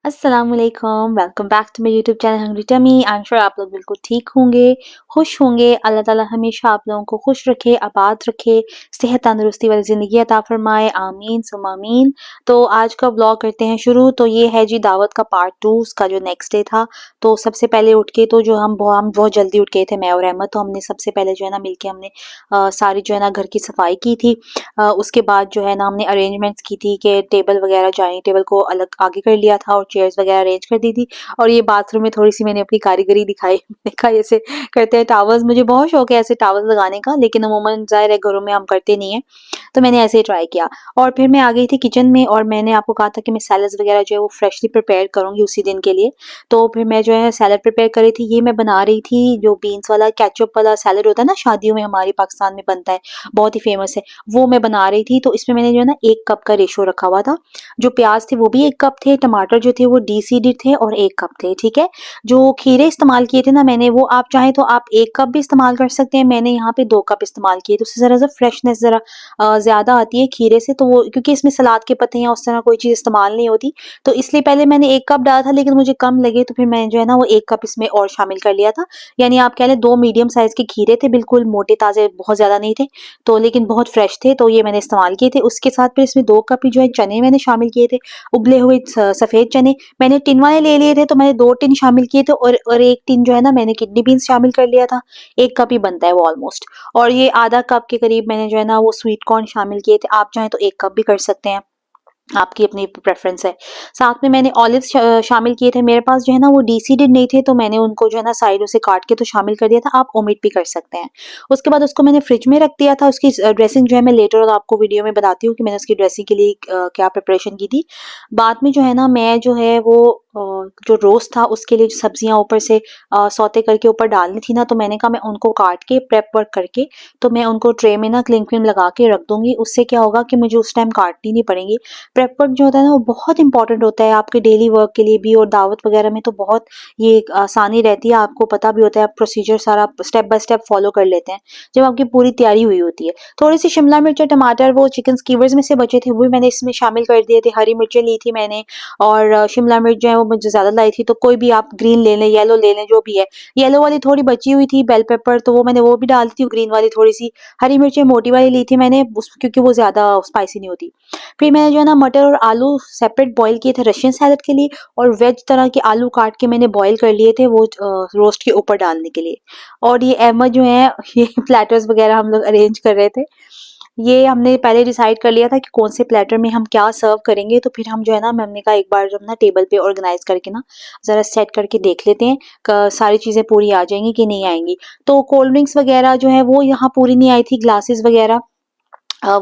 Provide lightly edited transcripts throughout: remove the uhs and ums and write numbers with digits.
अस्सलामुअलैकुम, welcome back to my YouTube channel hungry tummy. I am sure आप लोग बिल्कुल ठीक होंगे, खुश होंगे। अल्लाह ताला हमेशा आप लोगों को खुश रखे, आबाद रखे, सेहत तंदुरुस्ती वाली ज़िंदगी अता फरमाए, आमीन सुम्मा आमीन। तो आज का व्लॉग करते हैं शुरू। तो ये है जी दावत का पार्ट 2, उसका जो नेक्स्ट डे था। तो सबसे पहले उठ के तो जो हम बहुत जल्दी उठ गए थे, मैं और अहमद। तो हमने सबसे पहले जो है ना मिलके हमने सारी जो है ना घर की सफाई की थी। उसके बाद जो है ना हमने अरेंजमेंट्स की थी कि टेबल वगैरह, डाइनिंग टेबल को अलग आगे कर लिया था और चेयर्स वगैरह अरेंज कर दी थी। और ये बाथरूम में थोड़ी सी मैंने अपनी कारीगरी दिखाई। देखा ऐसे करते हैं टावर्स, मुझे बहुत शौक है ऐसे टावर्स लगाने का, लेकिन अमूमन ज़ाहिर है घरों में हम करते नहीं है। तो मैंने ऐसे ही ट्राई किया और फिर मैं आ गई थी किचन में। और मैंने आपको कहा था कि मैं सैलड्स वगैरह जो है वो फ्रेशली प्रिपेयर करूँगी उसी दिन के लिए। तो फिर मैं जो है सैलड प्रिपेयर कर रही थी। ये मैं बना रही थी जो बीन्स वाला केचप वाला सैलड होता है ना, शादियों में हमारे पाकिस्तान में बनता है, बहुत ही फेमस है। वो मैं बना रही थी। तो इसमें मैंने जो है ना 1 कप का रेशो रखा हुआ था। जो प्याज थे वो भी 1 कप थे, टमाटर जो थे वो डीसीडेड थे और 1 कप थे, ठीक है। जो खीरे इस्तेमाल किए थे ना मैंने, वो आप चाहें तो आप 1 कप भी इस्तेमाल कर सकते हैं। मैंने यहाँ पे 2 कप इस्तेमाल किए, तो उससे ज़रा सा फ्रेशनेस ज़रा ज़्यादा आती है खीरे से। तो वो क्योंकि इसमें सलाद के पत्ते या उस तरह कोई चीज़ इस्तेमाल नहीं होती, तो इसलिए पहले मैंने 1 कप डाला था, लेकिन मुझे कम लगे तो फिर मैंने जो है ना वो 1 कप इसमें और शामिल कर लिया था। यानी आप कह लें 2 मीडियम साइज़ के खीरे थे, बिल्कुल मोटे ताज़े, बहुत ज़्यादा नहीं थे, तो लेकिन बहुत फ्रेश थे, तो ये मैंने इस्तेमाल किए थे। उसके साथ फिर इसमें 2 कप ही जो है चने मैंने शामिल किए थे, उबले हुए सफ़ेद चने। मैंने टिन वाले ले लिए थे, तो मैंने 2 टिन शामिल किए थे और 1 टिन जो है ना मैंने किडनी बीन्स शामिल कर लिया था। 1 कप ही बनता है वो ऑलमोस्ट। और ये आधा कप के करीब मैंने जो है ना वो स्वीट कॉर्न शामिल किए थे। आप चाहें तो 1 कप भी कर सकते हैं, आपकी अपनी प्रेफ़रेंस है। साथ में मैंने ऑलिव्स शामिल किए थे। मेरे पास जो है ना वो डीसीडेड नहीं थे, तो मैंने उनको जो है ना साइडों से काट के तो शामिल कर दिया था। आप ओमिट भी कर सकते हैं। उसके बाद उसको मैंने फ्रिज में रख दिया था। उसकी ड्रेसिंग जो है मैं लेटर और आपको वीडियो में बताती हूँ कि मैंने उसकी ड्रेसिंग के लिए क्या प्रिपरेशन की थी। बाद में जो है ना मैं जो है वो जो रोस्ट था उसके लिए जो सब्जियाँ ऊपर से सौते करके ऊपर डालनी थी ना, तो मैंने कहा मैं उनको काट के प्रेप वर्क करके तो मैं उनको ट्रे में ना क्लिंग फिल्म लगा के रख दूँगी। उससे क्या होगा कि मुझे उस टाइम काटनी नहीं पड़ेंगी। प्रेप वर्क जो होता है ना वो बहुत इंपॉर्टेंट होता है आपके डेली वर्क के लिए भी, और दावत वगैरह में तो बहुत ये एक आसानी रहती है। आपको पता भी होता है, आप प्रोसीजर सारा स्टेप बाय स्टेप फॉलो कर लेते हैं जब आपकी पूरी तैयारी हुई होती है। थोड़ी सी शिमला मिर्च और टमाटर वो चिकन स्कीवर्स में से बचे थे, वो भी मैंने इसमें शामिल कर दिए थे। हरी मिर्चें ली थी मैंने, और शिमला मिर्च जो है वो मुझे ज़्यादा लाई थी, तो कोई भी आप ग्रीन ले लें, येलो ले लें, जो भी है। येलो वाली थोड़ी बची हुई थी बेल पेपर, तो वो मैंने वो भी डाल दी थी। ग्रीन वाली थोड़ी सी हरी मिर्चें मोटी वाली ली थी मैंने, क्योंकि वो ज़्यादा स्पाइसी नहीं होती। फिर मैंने जो है ना मटर और आलू सेपरेट बॉईल किए थे रशियन सैलेड के लिए, और वेज तरह के आलू काट के मैंने बॉईल कर लिए थे वो रोस्ट के ऊपर डालने के लिए। और ये अहमद जो है ये प्लेटर्स वगैरह हम लोग अरेंज कर रहे थे। ये हमने पहले डिसाइड कर लिया था कि कौन से प्लेटर में हम क्या सर्व करेंगे, तो फिर हम जो है ना हमने कहा एक बार जब ना टेबल पे ऑर्गेनाइज करके ना ज़रा सेट करके देख लेते हैं सारी चीज़ें पूरी आ जाएंगी कि नहीं आएंगी। तो कोल्ड ड्रिंक्स वगैरह जो है वो यहाँ पूरी नहीं आई थी, ग्लासेस वगैरह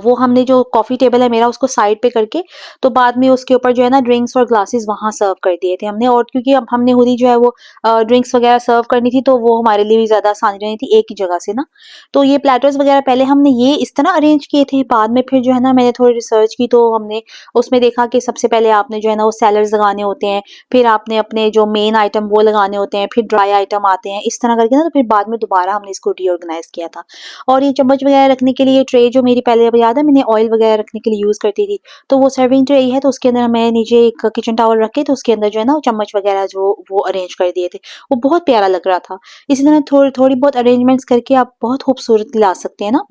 वो हमने जो कॉफ़ी टेबल है मेरा उसको साइड पे करके, तो बाद में उसके ऊपर जो है ना ड्रिंक्स और ग्लासेस वहाँ सर्व कर दिए थे हमने। और क्योंकि अब हमने खुद ही जो है वो ड्रिंक्स वगैरह सर्व करनी थी, तो वो हमारे लिए भी ज़्यादा आसानी रहनी थी एक ही जगह से ना। तो ये प्लेटर्स वगैरह पहले हमने ये इस तरह अरेंज किए थे। बाद में फिर जो है ना मैंने थोड़ी रिसर्च की, तो हमने उसमें देखा कि सबसे पहले आपने जो है ना वो सैलड्स लगाने होते हैं, फिर आपने अपने जो मेन आइटम वो लगाने होते हैं, फिर ड्राई आइटम आते हैं, इस तरह करके ना। तो फिर बाद में दोबारा हमने इसको रीऑर्गेनाइज़ किया था। और ये चम्मच वगैरह रखने के लिए ट्रे जो मेरी पहले अब याद है मैंने ऑयल वगैरह रखने के लिए यूज़ करती थी, तो वो सर्विंग ट्रे है, तो उसके अंदर मैं नीचे एक किचन टॉवल रख के तो उसके अंदर जो है ना चम्मच वगैरह जो वो अरेंज कर दिए थे। वो बहुत प्यारा लग रहा था। इसी तरह थोड़ी बहुत अरेंजमेंट्स करके आप बहुत खूबसूरत ला सकते हैं ना।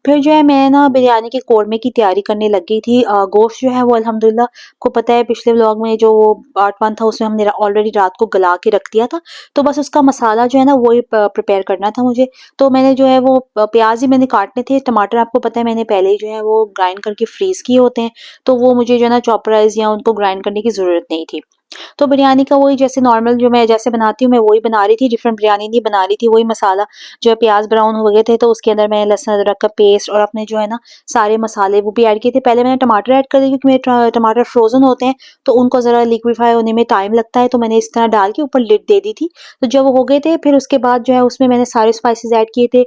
फिर जो है मैं ना बिरयानी के कोरमा की तैयारी करने लग गई थी। गोश्त जो है वो अल्हम्दुलिल्लाह आपको पता है पिछले व्लॉग में जो वो पार्ट 1 था उसमें हमने ऑलरेडी रात को गला के रख दिया था। तो बस उसका मसाला जो है ना वही प्रिपेयर करना था मुझे। तो मैंने जो है वो प्याज़ ही मैंने काटने थे, टमाटर आपको पता है मैंने पहले ही जो है वो ग्राइंड करके फ्रीज़ किए होते हैं, तो वो मुझे जो है ना चॉपराइज़ या उनको ग्राइंड करने की ज़रूरत नहीं थी। तो बिरयानी का वही जैसे नॉर्मल जो मैं जैसे बनाती हूँ मैं वही बना रही थी, डिफरेंट बिरयानी नहीं बना रही थी। वही मसाला जो है प्याज़ ब्राउन हो गए थे, तो उसके अंदर मैं लहसुन अदरक का पेस्ट और अपने जो है ना सारे मसाले वो भी ऐड किए थे। पहले मैंने टमाटर ऐड कर दिए क्योंकि मेरे टमाटर फ्रोज़न होते हैं, तो उनको ज़रा लिक्विफ़ाई होने में टाइम लगता है, तो मैंने इस तरह डाल के ऊपर लिड दे दी थी। तो जब वो हो गए थे फिर उसके बाद जो है उसमें मैंने सारे स्पाइसेस ऐड किए थे।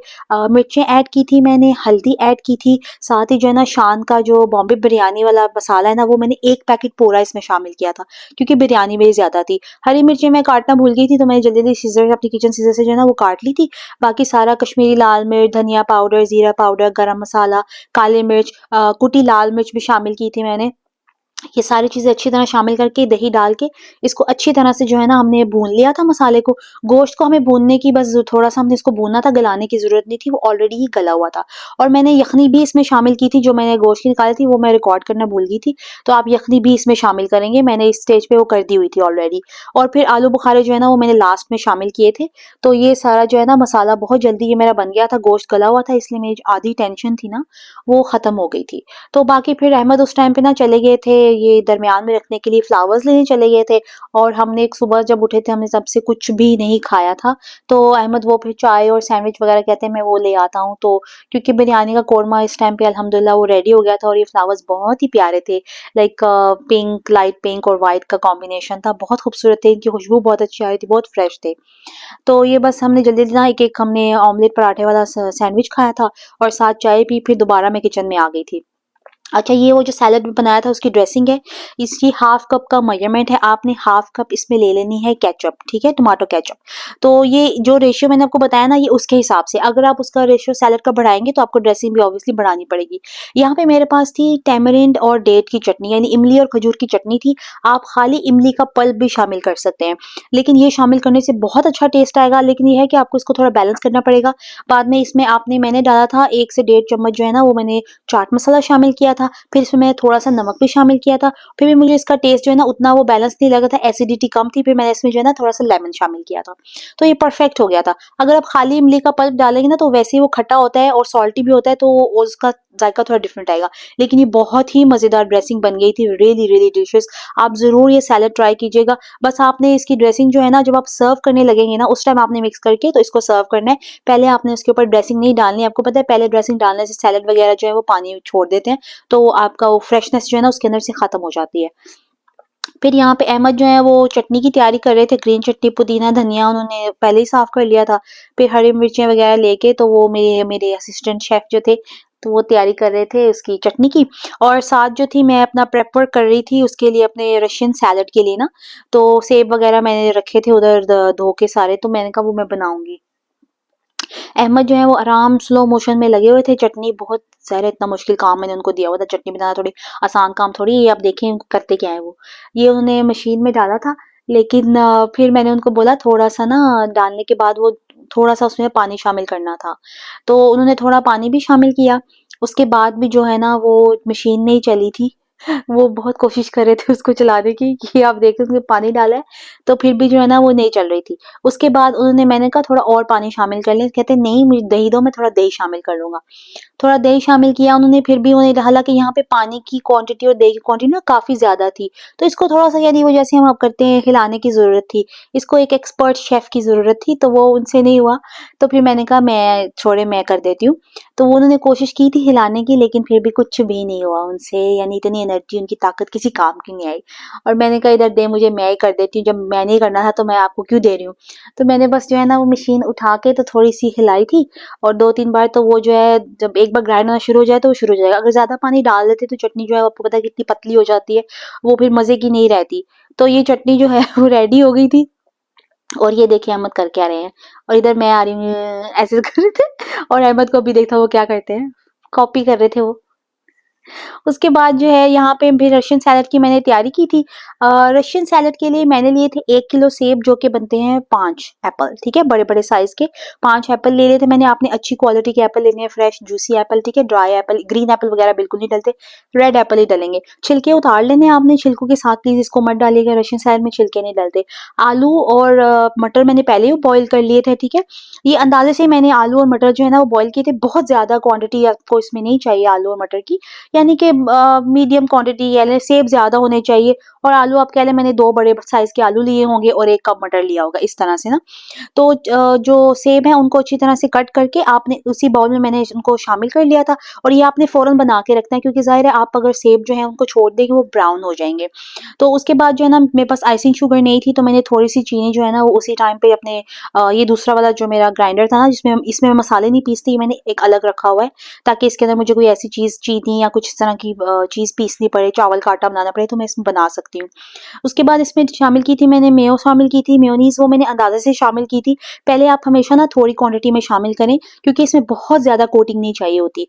मिर्चें ऐड की थी मैंने, हल्दी ऐड की थी, साथ ही जो है ना शान का जो बॉम्बे बिरयानी वाला मसाला है ना वो मैंने 1 पैकेट पूरा इसमें शामिल किया था, क्योंकि बिरयानी मेरी ज़्यादा थी। हरी मिर्चें मैं काटना भूल गई थी, तो मैंने जल्दी-जल्दी सीज़र अपनी किचन सीज़र से जो है ना वो काट ली थी। बाकी सारा कश्मीरी लाल मिर्च, धनिया पाउडर, ज़ीरा पाउडर, गरम मसाला, काली मिर्च, कुटी लाल मिर्च भी शामिल की थी मैंने। ये सारी चीज़ें अच्छी तरह शामिल करके दही डाल के इसको अच्छी तरह से जो है ना हमने भून लिया था मसाले को। गोश्त को हमें भूनने की बस थोड़ा-सा हमने इसको भूनना था, गलाने की ज़रूरत नहीं थी, वो ऑलरेडी ही गला हुआ था। और मैंने यखनी भी इसमें शामिल की थी, जो मैंने गोश्त की निकाली थी वो मैं रिकॉर्ड करना भूल गई थी। तो आप यखनी भी इसमें शामिल करेंगे, मैंने इस स्टेज पे वो कर दी हुई थी ऑलरेडी। और फिर आलू बुखारे जो है ना वो मैंने लास्ट में शामिल किए थे। तो ये सारा जो है ना मसाला बहुत जल्दी ये मेरा बन गया था, गोश्त गला हुआ था, इसलिए मेरी आधी टेंशन थी ना वो ख़त्म हो गई थी। तो बाकी फिर अहमद उस टाइम पे ना चले गए थे ये दरमियान में रखने के लिए फ्लावर्स लेने चले गए थे। और हमने एक सुबह जब उठे थे हमने तब से कुछ भी नहीं खाया था। तो अहमद वो फिर चाय और सैंडविच वगैरह कहते हैं मैं वो ले आता हूँ। तो क्योंकि बिरयानी का कोरमा इस टाइम पे अल्हम्दुलिल्लाह वो रेडी हो गया था और ये फ्लावर्स बहुत ही प्यारे थे। लाइक पिंक, लाइट पिंक और व्हाइट का कॉम्बिनेशन था, बहुत खूबसूरत थे, इनकी खुशबू बहुत अच्छी आ रही थी, बहुत फ्रेश थे। तो ये बस हमने जल्दी-जल्दी ना एक-एक हमने ऑमलेट पराठे वाला सैंडविच खाया था और साथ चाय पी, फिर दोबारा मैं किचन में आ गई थी। अच्छा, ये वो जो सैलेड बनाया था उसकी ड्रेसिंग है, इसकी हाफ कप का मेजरमेंट है, आपने हाफ कप इसमें ले लेनी है केचअप, ठीक है? Tomato ketchup. तो ये जो रेशियो मैंने आपको बताया ना ये उसके हिसाब से, अगर आप उसका रेशियो सैलेड का बढ़ाएँगे तो आपको ड्रेसिंग भी ऑब्वियसली बढ़ानी पड़ेगी। यहाँ पे मेरे पास थी टैमरिंड और डेट की चटनी, यानी इमली और खजूर की चटनी थी। आप खाली इमली का पल्प भी शामिल कर सकते हैं, लेकिन ये शामिल करने से बहुत अच्छा टेस्ट आएगा, लेकिन ये है कि आपको इसको थोड़ा बैलेंस करना पड़ेगा। बाद में इसमें मैंने डाला था 1 से डेढ़ चम्मच जो है ना वो मैंने चाट मसाला शामिल किया था, फिर इसमें मैंने थोड़ा-सा नमक भी शामिल किया था, फिर भी मुझे इसका टेस्ट जो है ना उतना वो बैलेंस नहीं लगा था, एसिडिटी कम थी, फिर मैंने इसमें जो है ना थोड़ा-सा लेमन शामिल किया था। तो ये परफेक्ट हो गया था। अगर आप खाली इमली का पल्प डालेंगे ना तो वैसे ही वो खट्टा होता है और सॉल्टी भी होता है, तो उसका ज़ायका थोड़ा डिफरेंट आएगा। लेकिन ये बहुत ही मज़ेदार ड्रेसिंग बन गई थी, रियली रियली डिलिशियस। आप ज़रूर ये सैलेड ट्राई कीजिएगा। बस आपने इसकी ड्रेसिंग जो है ना जब आप सर्व करने लगेंगे ना उस टाइम आपने मिक्स करके तो इसको सर्व करना है। पहले आपने उसके ऊपर ड्रेसिंग नहीं डालनी है। आपको पता है पहले ड्रेसिंग डालने से सैलेड वगैरह जो है वो पानी छोड़ देते हैं, तो आपका वो फ्रेशनेस जो है ना उसके अंदर से खत्म हो जाती है। फिर यहाँ पे अहमद जो है वो चटनी की तैयारी कर रहे थे, ग्रीन चटनी, पुदीना, धनिया उन्होंने पहले ही साफ कर लिया था। फिर हरी मिर्चें वगैरह लेके तो वो मेरे मेरे असिस्टेंट शेफ जो थे, तो वो तैयारी कर रहे थे उसकी चटनी की। और साथ जो थी मैं अपना प्रेप वर्क कर रही थी उसके लिए अपने रशियन सैलेड के लिए ना, तो सेब वगैरह मैंने रखे थे उधर धो के सारे, तो मैंने कहा वो मैं बनाऊँगी। अहमद जो है वो आराम स्लो मोशन में लगे हुए थे, चटनी बहुत ज़ाहिर है इतना मुश्किल काम मैंने उनको दिया हुआ था, चटनी बनाना थोड़ी आसान काम थोड़ी है, ये आप देखें उनको करते क्या है वो। ये उन्होंने मशीन में डाला था, लेकिन फिर मैंने उनको बोला थोड़ा-सा ना डालने के बाद वो थोड़ा-सा उसमें पानी शामिल करना था। तो उन्होंने थोड़ा पानी भी शामिल किया, उसके बाद भी जो है ना वो मशीन नहीं चली थी। वो बहुत कोशिश कर रहे थे उसको चलाने की कि आप देखें उसमें पानी डाला है, तो फिर भी जो है ना वो नहीं चल रही थी। उसके बाद मैंने कहा थोड़ा और पानी शामिल कर लें, कहते नहीं मुझे दही दो मैं थोड़ा दही शामिल कर लूँगा। थोड़ा दही शामिल किया उन्होंने, फिर भी उन्हें हालाँकि यहाँ पे पानी की क्वांटिटी और दही की क्वांटिटी ना काफ़ी ज़्यादा थी। तो इसको थोड़ा-सा यानी वो जैसे हम अब करते हैं हिलाने की ज़रूरत थी। इसको एक एक्सपर्ट शेफ़ की ज़रूरत थी, तो वो उनसे नहीं हुआ। तो फिर मैंने कहा मैं छोड़े मैं कर देती हूँ। तो वो उन्होंने कोशिश की थी हिलाने की, लेकिन फिर भी कुछ भी नहीं हुआ उनसे, यानी इतनी एनर्जी उनकी ताकत किसी काम की नहीं आई। और मैंने कहा इधर दे मुझे मैं ही कर देती हूँ, जब मैंने ही करना था तो मैं आपको क्यों दे रही हूँ। तो मैंने बस जो है ना वो मशीन उठा के तो थोड़ी-सी हिलाई थी और 2-3 बार तो वो जो है जब एक बार ग्राइंड होना शुरू हो जाए तो वो शुरू हो जाएगा। अगर ज़्यादा पानी डाल देते तो चटनी जो है आपको पता है कितनी पतली हो जाती है, वो फिर मज़े की नहीं रहती। तो ये चटनी जो है वो रेडी हो गई थी और ये देखिए अहमद कर क्या रहे हैं और इधर मैं आ रही हूँ ऐसे कर रहे थे और अहमद को भी देखा वो क्या करते हैं, कॉपी कर रहे थे वो। उसके बाद जो है यहाँ पे फिर रशियन सैलेड की मैंने तैयारी की थी। रशियन सैलेड के लिए मैंने लिए थे 1 किलो सेब जो कि बनते हैं 5 एप्पल, ठीक है? बड़े-बड़े साइज़ के 5 एप्पल ले लिए थे मैंने। आपने अच्छी क्वालिटी के एप्पल लेने हैं, फ्रेश जूसी एप्पल, ठीक है? ड्राई एप्पल, ग्रीन एप्पल वगैरह बिल्कुल नहीं डलते, रेड एप्पल ही डलेंगे। छिलके उतार लेने हैं आपने, छिलकों के साथ प्लीज़ इसको मत डालिएगा, रशियन सैलेड में छिलके नहीं डलते। आलू और मटर मैंने पहले ही बॉयल कर लिए थे, ठीक है? ये अंदाज़े से मैंने आलू और मटर जो है ना वो बॉयल किए थे, बहुत ज़्यादा क्वांटिटी आपको इसमें नहीं चाहिए आलू और मटर की। यानी कि मीडियम क्वांटिटी कह लें, सेब ज़्यादा होने चाहिए और आलू आप कह लें मैंने 2 बड़े साइज़ के आलू लिए होंगे और 1 कप मटर लिया होगा, इस तरह से ना। तो जो सेब हैं उनको अच्छी तरह से कट करके आपने उसी बाउल में मैंने उनको शामिल कर लिया था और ये आपने फ़ौरन बना के रखना है क्योंकि ज़ाहिर है आप अगर सेब जो है उनको छोड़ देंगे वो ब्राउन हो जाएँगे। तो उसके बाद जो है ना मेरे पास आइसिंग शुगर नहीं थी तो मैंने थोड़ी-सी चीनी जो है ना वो उसी टाइम पे अपने ये दूसरा वाला जो मेरा ग्राइंडर था ना जिसमें इसमें मैं मसाले नहीं पीसती, ये मैंने एक अलग रखा हुआ है ताकि इसके अंदर मुझे कोई ऐसी चीज़ चीनी या कुछ इस तरह की चीज़ पीसनी पड़े, चावल का आटा बनाना पड़े तो मैं इसमें बना सकती हूँ। उसके बाद इसमें शामिल की थी मैंने मेयो शामिल की थी, मेयोनीज़ वो मैंने अंदाज़े से शामिल की थी। पहले आप हमेशा ना थोड़ी क्वांटिटी में शामिल करें क्योंकि इसमें बहुत ज़्यादा कोटिंग नहीं चाहिए होती।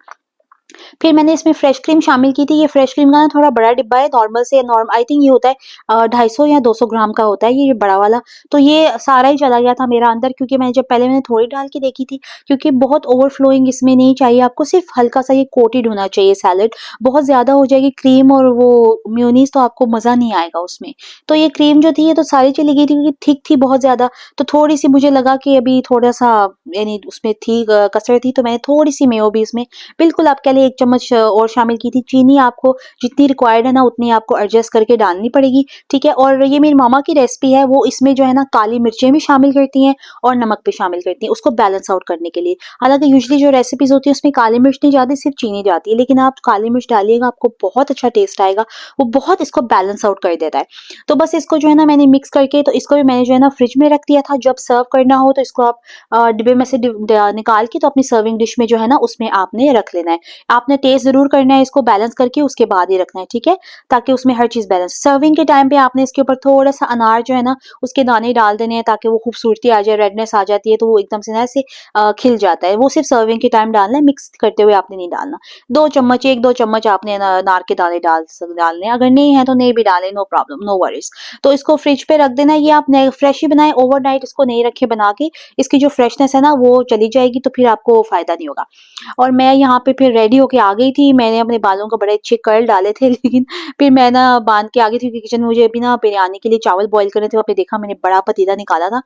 फिर मैंने इसमें फ्रेश क्रीम शामिल की थी। ये फ्रेश क्रीम का ना थोड़ा बड़ा डिब्बा है, नॉर्मल से नॉर्म आई थिंक ये होता है 250 या 200 ग्राम का होता है ये बड़ा वाला। तो ये सारा ही चला गया था मेरा अंदर, क्योंकि मैंने जब पहले मैंने थोड़ी डाल के देखी थी, क्योंकि बहुत ओवरफ्लोइंग इसमें नहीं चाहिए आपको, सिर्फ़ हल्का-सा ये कोटेड होना चाहिए सैलेड। बहुत ज़्यादा हो जाएगी क्रीम और वो मेयोनीज़, तो आपको मज़ा नहीं आएगा उसमें। तो ये क्रीम जो थी ये तो सारी चली गई थी, क्योंकि थिक थी बहुत ज़्यादा। तो थोड़ी-सी मुझे लगा कि अभी थोड़ा-सा यानी उसमें थी कसर थी, तो मैंने थोड़ी-सी मेयो भी इसमें बिल्कुल आप कह लें 1 चम्मच और शामिल की थी। चीनी आपको जितनी रिक्वायर्ड है ना उतनी आपको एडजस्ट करके डालनी पड़ेगी, ठीक है? और ये मेरी मामा की रेसिपी है, वो इसमें जो है ना काली मिर्चें भी शामिल करती हैं और नमक भी शामिल करती हैं, उसको बैलेंस आउट करने के लिए। हालाँकि यूजुअली जो रेसिपीज़ होती हैं उसमें काली मिर्च नहीं जाती, सिर्फ़ चीनी जाती है, लेकिन आप काली मिर्च डालिएगा आपको बहुत अच्छा टेस्ट आएगा, वो बहुत इसको बैलेंस आउट कर देता है। तो बस इसको जो है ना मैंने मिक्स करके, तो इसको भी मैंने जो है ना फ्रिज में रख दिया था, जब सर्व करना हो तो इसको आप डिब्बे में से निकाल के तो अपनी सर्विंग डिश में जो है ना उसमें आपने रख लेना है। आपने टेस्ट ज़रूर करना है इसको बैलेंस करके, उसके बाद ही रखना है, ठीक है? ताकि उसमें हर चीज़ बैलेंस, सर्विंग के टाइम पे आपने इसके ऊपर थोड़ा-सा अनार जो है ना, उसके दाने डाल देने हैं ताकि वो खूबसूरती आ जाए, रेडनेस आ जाती है तो वो एकदम से ना ऐसे खिल जाता है। वो सिर्फ़ सर्विंग के टाइम डालना है, मिक्स करते हुए आपने नहीं डालना। 2 चम्मच 1-2 चम्मच आपने अनार के दाने डालने हैं, अगर नहीं है तो नहीं भी डालें, नो प्रॉब्लम, नो वरीज़। तो इसको फ्रिज पे रख देना है, ये आप नए फ्रेश ही बनाएँ, ओवरनाइट इसको नहीं रखें बना के, इसकी जो फ्रेशनेस है ना वो चली जाएगी, तो फिर आपको फ़ायदा नहीं होगा। और मैं यहाँ पे फिर रेडी होके आ गई थी। मैंने अपने बालों को बड़े अच्छे कर्ल डाले थे लेकिन फिर मैं ना बाँध के आ गई थी, क्योंकि किचन में मुझे अभी ना बिरयानी के लिए चावल बॉयल करने थे। आपने देखा मैंने बड़ा पतीला निकाला था।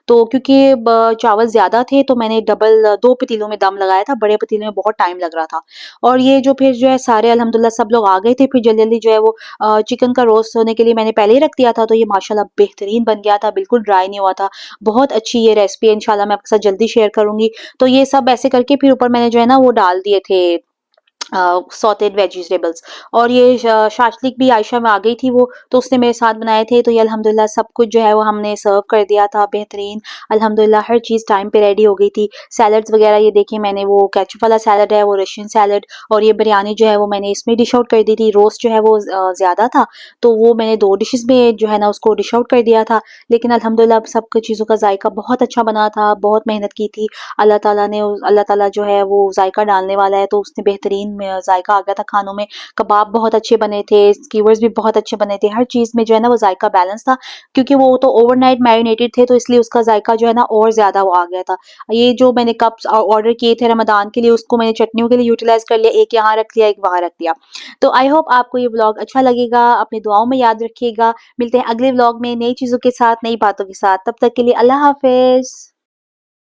तो क्योंकि ब चावल ज़्यादा थे तो मैंने डबल 2 पतीलों में दम लगाया था। बड़े पतीले में बहुत टाइम लग रहा था। और ये जो फिर जो है सारे अल्हम्दुलिल्लाह सब लोग आ गए थे। फिर जल्दी-जल्दी जो है वो चिकन का रोस्ट होने के लिए मैंने पहले ही रख दिया था। तो ये माशाल्लाह बेहतरीन बन गया था, बिल्कुल ड्राई नहीं हुआ था। बहुत अच्छी ये रेसिपी है, इंशाल्लाह मैं आपके साथ जल्दी शेयर करूँगी। तो ये सब ऐसे करके फिर ऊपर मैंने जो है ना वो डाल दिए थे सॉटेड वेजिटेबल्स। और ये शाशलिक भी आयशा में आ गई थी वो, तो उसने मेरे साथ बनाए थे। तो ये अल्हम्दुलिल्लाह सब कुछ जो है वो हमने सर्व कर दिया था बेहतरीन। अल्हम्दुलिल्लाह हर चीज़ टाइम पे रेडी हो गई थी। सैलड्स वगैरह ये देखिए, मैंने वो केचप वाला सैलड है, वो रशियन सैलड, और ये बिरयानी जो है वो मैंने इसमें डिश आउट कर दी थी। रोस्ट जो है वो ज़्यादा था, तो वो मैंने 2 डिशेज़ में जो है ना उसको डिश आउट कर दिया था। लेकिन अल्हम्दुलिल्लाह सब कुछ चीज़ों का ज़ायका बहुत अच्छा बना था, बहुत मेहनत की थी। अल्लाह ताला जो है वो ज़ायका डालने वाला है, तो उसने बेहतरीन ज़ायका आ गया था खानों में। कबाब बहुत अच्छे बने थे, स्कीवर्स भी बहुत अच्छे बने थे, हर चीज़ में जो है ना वो ज़ायका बैलेंस था, क्योंकि वो तो ओवरनाइट मैरिनेटेड थे, तो इसलिए उसका ज़ायका जो है ना और ज़्यादा वो आ गया था। ये जो मैंने कप्स ऑर्डर किए थे रमज़ान के लिए, उसको मैंने चटनियों के लिए यूटिलाइज़ कर लिया, एक यहाँ रख लिया, एक वहाँ रख दिया। तो आई होप आपको ये व्लॉग अच्छा लगेगा, अपनी दुआओं में याद रखिएगा। मिलते हैं अगले व्लॉग में नई चीज़ों के साथ, नई बातों के साथ। तब तक के लिए अल्लाह हाफ़िज़।